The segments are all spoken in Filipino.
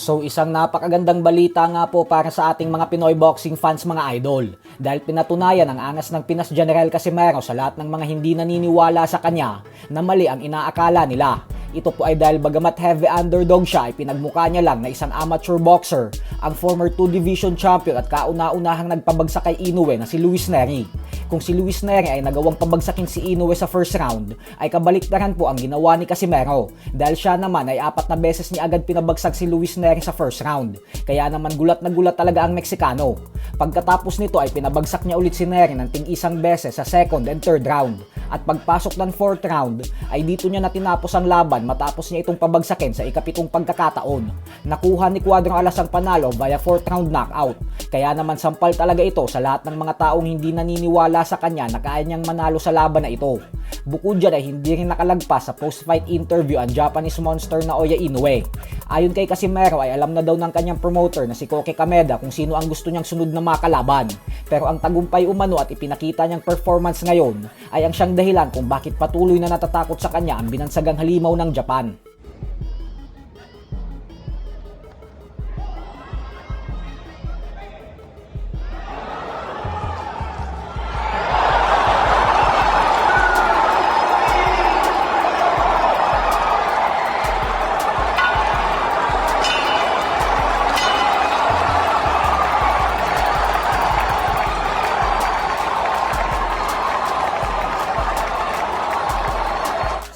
So isang napakagandang balita nga po para sa ating mga Pinoy boxing fans mga idol. Dahil pinatunayan ang angas ng Pinas General Casimero sa lahat ng mga hindi naniniwala sa kanya na mali ang inaakala nila. Ito po ay dahil bagamat heavy underdog siya ay pinagmukha niya lang na isang amateur boxer, ang former 2 division champion at kauna-unahang nagpabagsak kay Inoue na si Luis Nery. Kung si Luis Nery ay nagawang pabagsakin si Inoue sa first round, ay kabaliktaran po ang ginawa ni Casimero dahil siya naman ay 4 na beses niya agad pinabagsak si Luis Nery sa first round. Kaya naman gulat na gulat talaga ang Meksikano. Pagkatapos nito ay pinabagsak niya ulit si Nery ng ting-isang beses sa second and third round. At pagpasok ng fourth round ay dito niya natinapos ang laban matapos niya itong pabagsakin sa ikapitong pagkakataon. Nakuha ni Cuadrong Alas ang panalo via fourth round knockout. Kaya naman sampal talaga ito sa lahat ng mga taong hindi naniniwala sa kanya na kaya niyang manalo sa laban na ito. Bukod dyan ay hindi rin nakalagpas sa post-fight interview ang Japanese monster na Oya Inoue. Ayon kay Casimero ay alam na daw ng kanyang promoter na si Koke Kameda kung sino ang gusto niyang sunod na makalaban. Pero ang tagumpay umano at ipinakita niyang performance ngayon ay ang siyang dahilan kung bakit patuloy na natatakot sa kanya ang binansagang halimaw ng Japan.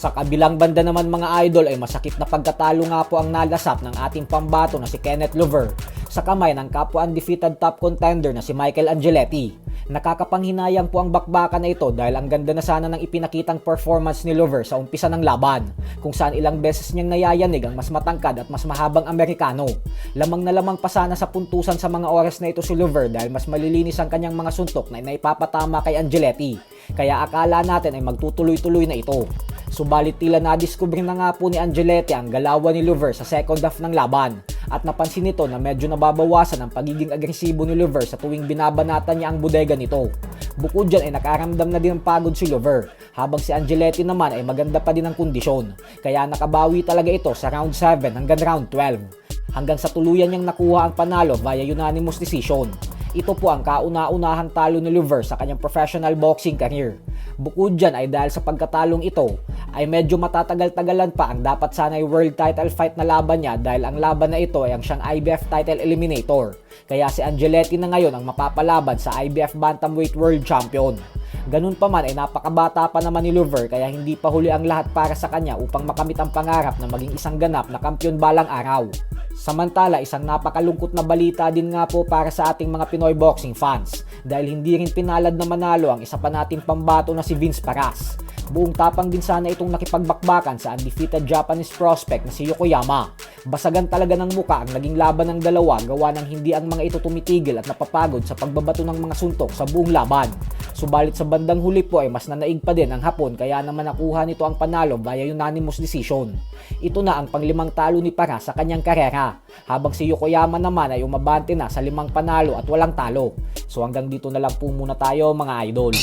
Sa kabilang banda naman mga idol ay masakit na pagkatalo nga po ang nalasap ng ating pambato na si Kenneth Lover sa kamay ng kapwa undefeated top contender na si Michael Angeletti. Nakakapanghinayang po ang bakbakan na ito dahil ang ganda na sana ng ipinakitang performance ni Lover sa umpisa ng laban, kung saan ilang beses niyang nayayanig ang mas matangkad at mas mahabang Amerikano. Lamang na lamang pa sana sa puntusan sa mga oras na ito si Lover dahil mas malilinis ang kanyang mga suntok na naipapatama kay Angeletti. Kaya akala natin ay magtutuloy-tuloy na ito. Subalit tila nadiskubre na nga po ni Angeletti ang galawan ni Lover sa second half ng laban at napansin nito na medyo nababawasan ang pagiging agresibo ni Lover sa tuwing binabanatan niya ang bodega nito. Bukod dyan ay nakaramdam na din ng pagod si Lover habang si Angeletti naman ay maganda pa din ang kondisyon kaya nakabawi talaga ito sa round 7 hanggang round 12 hanggang sa tuluyan niyang nakuha ang panalo via unanimous decision. Ito po ang kauna-unahang talo ni Lover sa kanyang professional boxing career. Bukod dyan ay dahil sa pagkatalong ito ay medyo matatagal-tagalan pa ang dapat sana'y world title fight na laban niya dahil ang laban na ito ay ang siyang IBF title eliminator. Kaya si Angeletti na ngayon ang mapapalaban sa IBF Bantamweight World Champion. Ganun pa man ay napakabata pa naman ni Lover kaya hindi pa huli ang lahat para sa kanya upang makamit ang pangarap na maging isang ganap na kampiyon balang araw. Samantala, isang napakalungkot na balita din nga po para sa ating mga Pinoy boxing fans dahil hindi rin pinalad na manalo ang isa pa nating pambato na si Vince Paras. Buong tapang din sana itong nakipagbakbakan sa undefeated Japanese prospect na si Yokoyama. Basagan talaga ng muka ang naging laban ng dalawa gawa ng hindi ang mga ito tumitigil at napapagod sa pagbabato ng mga suntok sa buong laban. Subalit sa bandang huli po ay mas nanaig pa din ang Hapon kaya naman nakuha nito ang panalo via unanimous decision. Ito na ang pang-5 talo ni Paras sa kanyang karera, habang si Yokoyama naman ay umabante na sa 5 panalo at walang talo. So hanggang dito na lang po muna tayo mga idol.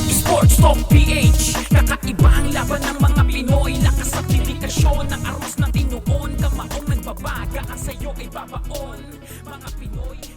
Sports Talk PH, kakaiba ang laban ng mga Pinoy. Lakas at dedikasyon ng armas ng tinuon. Kamaong nagbabaga ang sayo ay babaon. Mga Pinoy